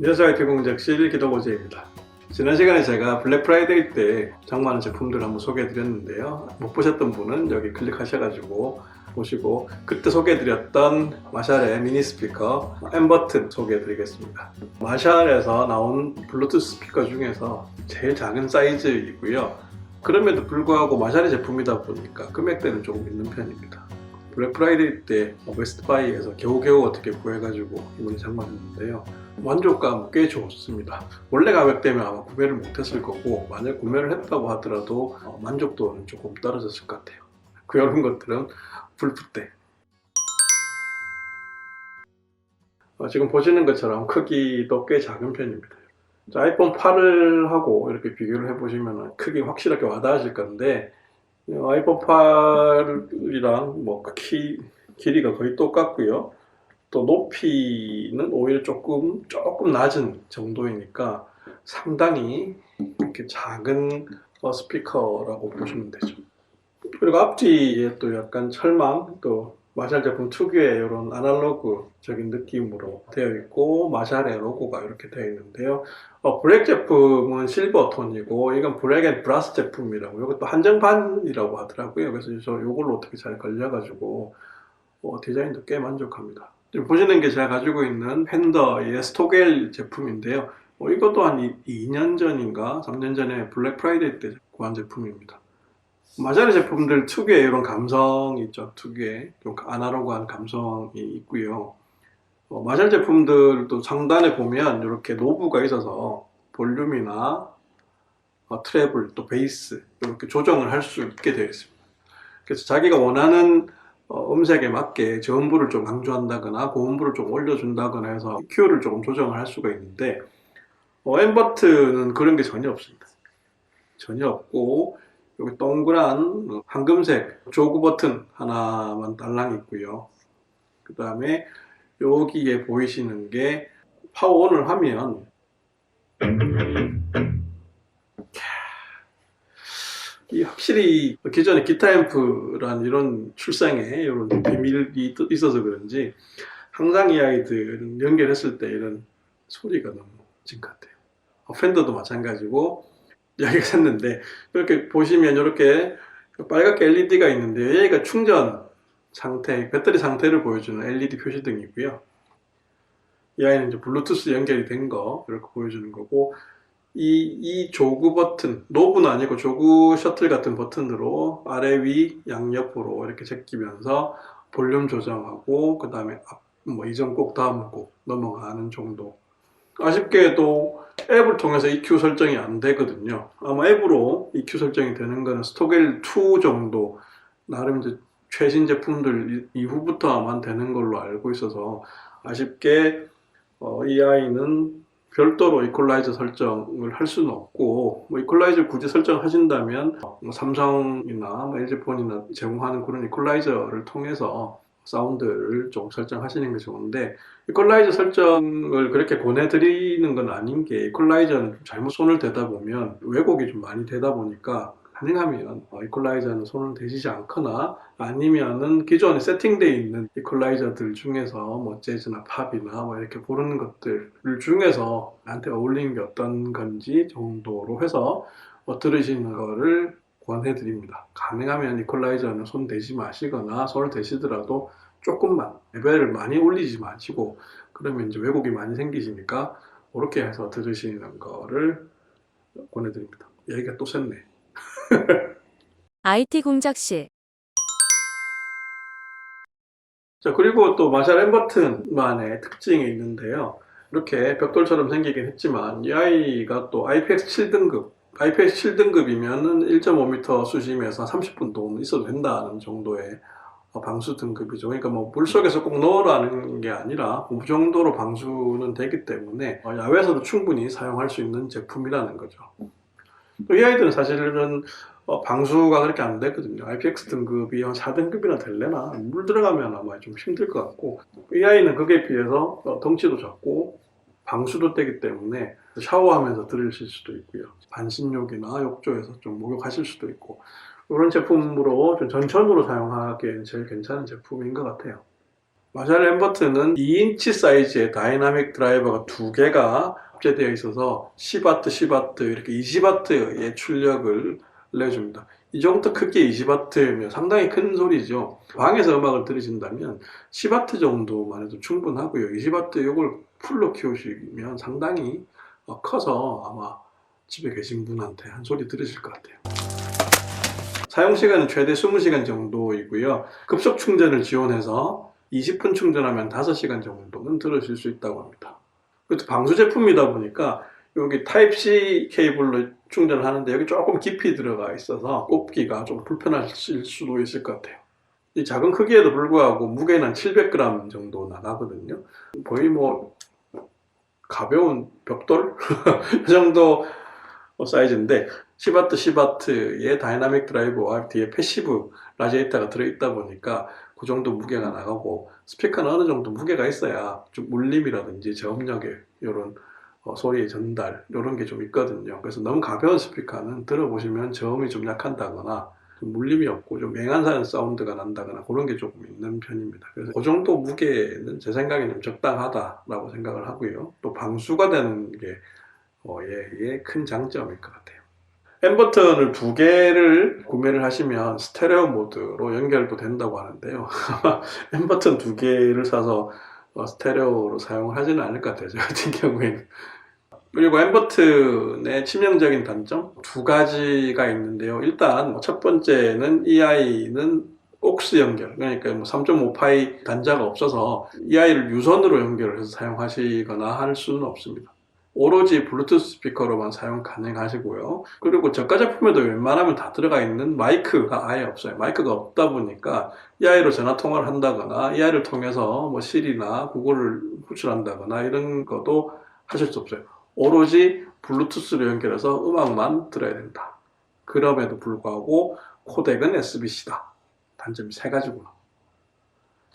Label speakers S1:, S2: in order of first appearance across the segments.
S1: 안녕하세요. IT 공작실 기도고재입니다. 지난 시간에 제가 블랙 프라이데이 때 장만한 제품들을 한번 소개해 드렸는데요. 못 보셨던 분은 여기 클릭하셔가지고 보시고, 그때 소개해 드렸던 마샬의 미니 스피커 M 버튼 소개해 드리겠습니다. 마샬에서 나온 블루투스 스피커 중에서 제일 작은 사이즈이고요. 그럼에도 불구하고 마샬의 제품이다 보니까 금액대는 조금 있는 편입니다. 블랙 프라이데이 때 베스트바이에서 겨우겨우 어떻게 구해가지고 이번에 장만했는데요. 만족감 꽤 좋습니다. 원래 가격대면 아마 구매를 못했을 거고, 만약 구매를 했다고 하더라도 만족도는 조금 떨어졌을 것 같아요. 이런 것들은 불풋대. 지금 보시는 것처럼 크기도 꽤 작은 편입니다. 아이폰 8을 하고 이렇게 비교를 해보시면 크기 확실하게 와닿으실 건데, 아이폰 8이랑 길이가 거의 똑같고요. 또 높이는 오히려 조금 낮은 정도이니까 상당히 이렇게 작은 스피커라고 보시면 되죠. 그리고 앞뒤에 또 약간 철망, 또 마샬 제품 특유의 이런 아날로그적인 느낌으로 되어 있고, 마샬의 로고가 이렇게 되어 있는데요. 블랙 제품은 실버 톤이고, 이건 블랙 앤 브라스 제품이라고, 이것도 한정판이라고 하더라고요. 그래서 저 이걸로 어떻게 잘 걸려가지고 디자인도 꽤 만족합니다. 지금 보시는 게 제가 가지고 있는 팬더의 스토겔 제품인데요. 이것도 한 2년 전인가 3년 전에 블랙 프라이데이 때 구한 제품입니다. 마샬의 제품들 특유의 이런 감성이 있죠. 특유의 좀 아날로그한 감성이 있고요. 마샬 제품들도 상단에 보면 이렇게 노브가 있어서 볼륨이나 트래블, 또 베이스 이렇게 조정을 할 수 있게 되어 있습니다. 그래서 자기가 원하는 음색에 맞게 저음부를 좀 강조한다거나 고음부를 좀 올려준다거나 해서 EQ를 조금 조정을 할 수가 있는데, M버튼은 그런 게 전혀 없습니다. 전혀 없고, 여기 동그란 황금색 조그 버튼 하나만 딸랑 있고요. 그 다음에 여기에 보이시는 게 파워온을 하면 이 확실히 기존의 기타 앰프란 이런 출상에 이런 비밀이 있어서 그런지 항상 이 아이들은 연결했을 때 이런 소리가 너무 멋진 것 같아요. 팬더도 마찬가지고, 여기가 샀는데 이렇게 보시면 이렇게 빨갛게 LED가 있는데, 얘가 충전 상태, 배터리 상태를 보여주는 LED 표시등이고요. 이 아이는 이제 블루투스 연결이 된 거 이렇게 보여주는 거고, 이 조그 버튼, 노브는 아니고 조그 셔틀 같은 버튼으로 아래 위 양옆으로 이렇게 제끼면서 볼륨 조정하고, 그 다음에 이전 곡 다음 곡 넘어가는 정도. 아쉽게도 앱을 통해서 EQ 설정이 안 되거든요. 아마 앱으로 EQ 설정이 되는 거는 스토겔 2 정도, 나름 이제 최신 제품들 이후부터만 되는 걸로 알고 있어서, 아쉽게 이 아이는 별도로 이퀄라이저 설정을 할 수는 없고, 이퀄라이저 굳이 설정하신다면 삼성이나 LG폰이나 제공하는 그런 이퀄라이저를 통해서 사운드를 좀 설정하시는 게 좋은데, 이퀄라이저 설정을 그렇게 권해드리는 건 아닌 게, 이퀄라이저는 좀 잘못 손을 대다 보면 왜곡이 좀 많이 되다 보니까, 가능하면 이퀄라이저는 손을 대시지 않거나, 아니면은 기존에 세팅되어 있는 이퀄라이저들 중에서 재즈나 팝이나 이렇게 부르는 것들 중에서 나한테 어울리는 게 어떤 건지 정도로 해서 들으시는 거를 권해드립니다. 가능하면 이퀄라이저는 손 대지 마시거나, 손을 대시더라도 조금만, 레벨을 많이 올리지 마시고, 그러면 이제 왜곡이 많이 생기시니까 그렇게 해서 들으시는 거를 권해드립니다. 얘기가 또 샜네.
S2: IT 공작실.
S1: 자, 그리고 또 마샬 엠버튼만의 특징이 있는데요. 이렇게 벽돌처럼 생기긴 했지만, 이 아이가 또 IPX7등급, IPX7등급이면은 1.5m 수심에서 30분 동안 있어도 된다는 정도의 방수 등급이죠. 그러니까 물속에서 꼭 넣으라는 게 아니라 그 정도로 방수는 되기 때문에 야외에서도 충분히 사용할 수 있는 제품이라는 거죠. 또 이 아이들은 사실은 방수가 그렇게 안 되거든요. IPX 등급이 한 4등급이나 될래나? 물 들어가면 아마 좀 힘들 것 같고, 이 아이는 그에 비해서 덩치도 작고 방수도 되기 때문에 샤워하면서 들으실 수도 있고요. 반신욕이나 욕조에서 좀 목욕하실 수도 있고, 이런 제품으로 좀 전천으로 사용하기엔 제일 괜찮은 제품인 것 같아요. 마샬 엠버튼은 2인치 사이즈의 다이나믹 드라이버가 두 개가 합체되어 있어서 10W, 10W 이렇게 20W의 출력을 내줍니다. 이 정도 크기의 20W면 상당히 큰 소리죠. 방에서 음악을 들으신다면 10W 정도만 해도 충분하고요. 20W 이걸 풀로 키우시면 상당히 커서 아마 집에 계신 분한테 한 소리 들으실 것 같아요. 사용시간은 최대 20시간 정도이고요. 급속 충전을 지원해서 20분 충전하면 5시간 정도는 들으실 수 있다고 합니다. 그것도 방수 제품이다 보니까 여기 타입C 케이블로 충전을 하는데 여기 조금 깊이 들어가 있어서 꼽기가 좀 불편하실 수도 있을 것 같아요. 이 작은 크기에도 불구하고 무게는 700g 정도 나가거든요. 거의 뭐 가벼운 벽돌? 이 정도 사이즈인데 10W, 10W의 다이나믹 드라이버와 뒤에 패시브 라디에이터가 들어있다 보니까 그 정도 무게가 나가고 스피커는 어느 정도 무게가 있어야 좀 울림이라든지 저음역의 이런 소리의 전달 이런 게 좀 있거든요. 그래서 너무 가벼운 스피커는 들어보시면 저음이 좀 약한다거나 좀 울림이 없고 좀 맹한 사운드가 난다거나 그런 게 조금 있는 편입니다. 그래서 그 정도 무게는 제 생각에는 적당하다라고 생각을 하고요. 또 방수가 되는 게 얘의 큰 장점일 것 같아요. 엠버튼을 두 개를 구매를 하시면 스테레오 모드로 연결도 된다고 하는데요. 엠버튼 두 개를 사서 스테레오로 사용을 하지는 않을 것 같아요. 저 같은 경우에는. 그리고 엠버튼의 치명적인 단점 두 가지가 있는데요. 일단 첫 번째는 이 아이는 aux 연결, 그러니까 뭐 3.5파이 단자가 없어서 이 아이를 유선으로 연결을 해서 사용하시거나 할 수는 없습니다. 오로지 블루투스 스피커로만 사용 가능하시고요. 그리고 저가 제품에도 웬만하면 다 들어가 있는 마이크가 아예 없어요. 마이크가 없다 보니까 이 아이로 전화 통화를 한다거나 이 아이를 통해서 뭐 실이나 구글을 호출한다거나 이런 것도 하실 수 없어요. 오로지 블루투스로 연결해서 음악만 들어야 된다. 그럼에도 불구하고 코덱은 SBC다. 단점이 세 가지구나.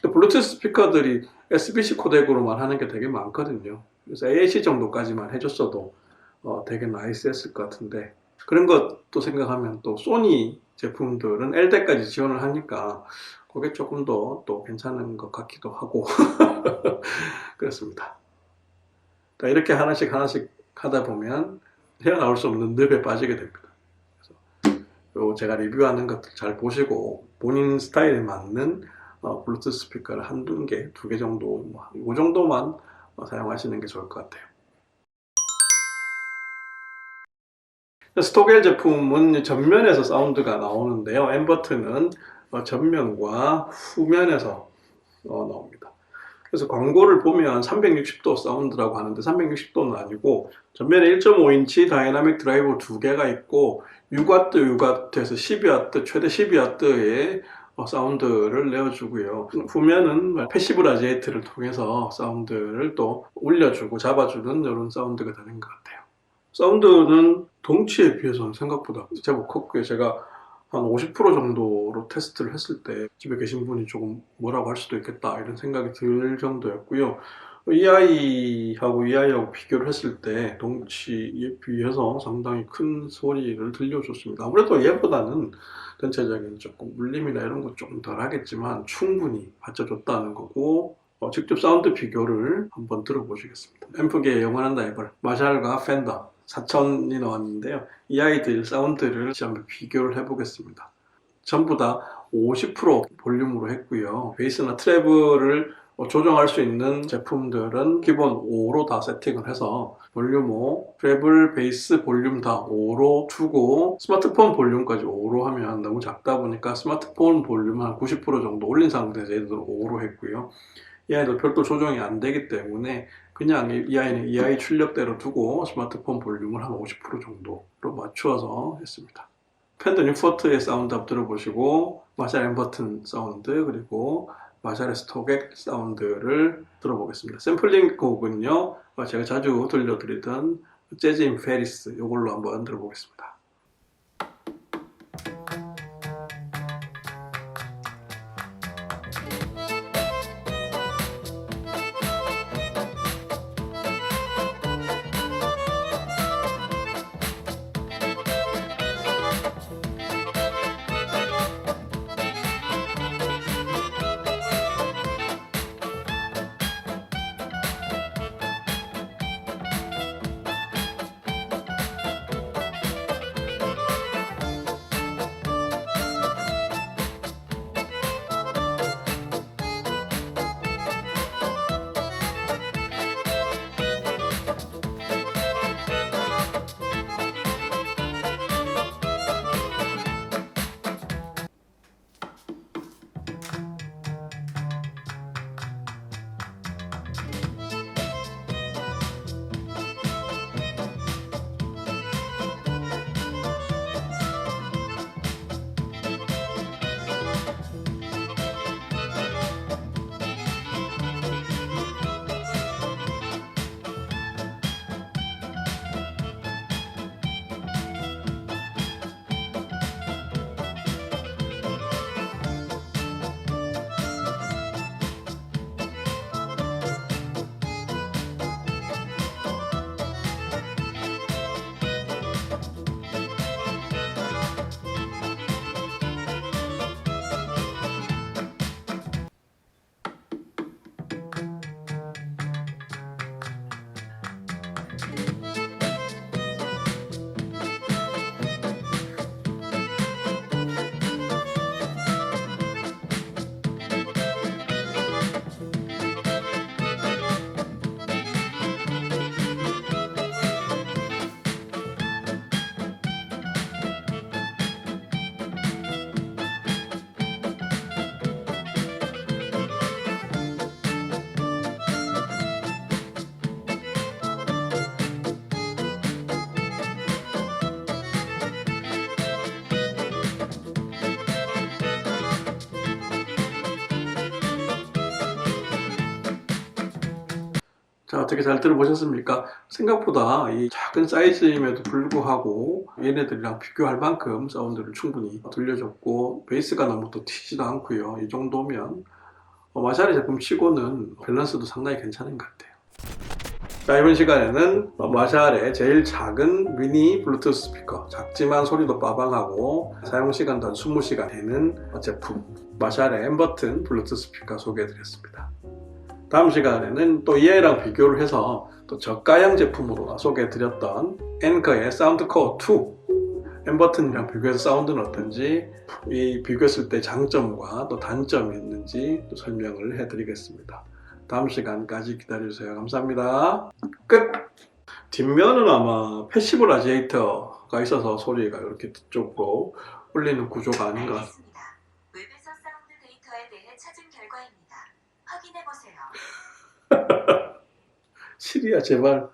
S1: 블루투스 스피커들이 SBC 코덱으로만 하는 게 되게 많거든요. 그래서 AAC 정도까지만 해줬어도 되게 나이스했을 것 같은데 그런 것도 생각하면 또 소니 제품들은 LDAC까지 지원을 하니까 그게 조금 더 또 괜찮은 것 같기도 하고 그렇습니다. 그러니까 이렇게 하나씩 하다 보면 헤어나올 수 없는 늪에 빠지게 됩니다. 그래서 제가 리뷰하는 것들 잘 보시고 본인 스타일에 맞는 블루투스 스피커를 한두 개, 두 개 정도, 이 정도만 사용하시는 게 좋을 것 같아요. 스토겔 제품은 전면에서 사운드가 나오는데요. 엠버튼은 전면과 후면에서 나옵니다. 그래서 광고를 보면 360도 사운드라고 하는데 360도는 아니고 전면에 1.5인치 다이나믹 드라이버 두 개가 있고 6W, 6W에서 12W, 최대 12W의 사운드를 내어주고요. 후면은 패시브 라디에이터를 통해서 사운드를 또 올려주고 잡아주는 이런 사운드가 되는 것 같아요. 사운드는 덩치에 비해서는 생각보다 제법 컸고요. 제가 한 50% 정도로 테스트를 했을 때 집에 계신 분이 조금 뭐라고 할 수도 있겠다 이런 생각이 들 정도였고요. 이 아이하고 이 아이하고 비교를 했을 때 덩치에 비해서 상당히 큰 소리를 들려줬습니다. 아무래도 얘보다는 전체적인 조금 울림이나 이런 거 조금 덜 하겠지만 충분히 받쳐줬다는 거고 직접 사운드 비교를 한번 들어보시겠습니다. 앰프계의 영원한 라이벌 마샬과 펜더 4000이 나왔는데요. 이 아이들 사운드를 한번 비교를 해보겠습니다. 전부 다 50% 볼륨으로 했고요. 베이스나 트래블을 조정할 수 있는 제품들은 기본 5로 다 세팅을 해서 볼륨 5, 트래블, 베이스, 볼륨 다 5로 두고 스마트폰 볼륨까지 5로 하면 너무 작다 보니까 스마트폰 볼륨 한 90% 정도 올린 상태에서 얘들 5로 했고요. 이 아이도 별도 조정이 안 되기 때문에 그냥 이 아이는 이 아이 출력대로 두고 스마트폰 볼륨을 한 50% 정도로 맞추어서 했습니다. 팬더 뉴포트의 사운드 한번 들어보시고 마샬 엠버튼 사운드 그리고 마샬의 스토객 사운드를 들어보겠습니다. 샘플링 곡은요 제가 자주 들려드리던 재즈 인 페리스 이걸로 한번 들어보겠습니다. 자, 어떻게 잘 들어보셨습니까? 생각보다 이 작은 사이즈임에도 불구하고 얘네들이랑 비교할 만큼 사운드를 충분히 들려줬고 베이스가 너무 또 튀지도 않고요. 이 정도면 마샬의 제품 치고는 밸런스도 상당히 괜찮은 것 같아요. 자, 이번 시간에는 마샬의 제일 작은 미니 블루투스 스피커, 작지만 소리도 빠방하고 사용시간도 한 20시간 되는 제품 마샬의 M 버튼 블루투스 스피커 소개해드렸습니다. 다음 시간에는 또 얘랑 비교를 해서 또 저가형 제품으로 소개해드렸던 앵커의 사운드코어 2 M 버튼이랑 비교해서 사운드는 어떤지, 이 비교했을 때 장점과 또 단점이 있는지 또 설명을 해드리겠습니다. 다음 시간까지 기다려주세요. 감사합니다. 끝! 뒷면은 아마 패시브 라디에이터가 있어서 소리가 이렇게 뒤쪽으로 울리는 구조가 아닌가.
S2: 알겠습니다. 웹에서 사운드 데이터에 대해 찾은 결과입니다. 확인해 보세요.
S1: 시리야 제발.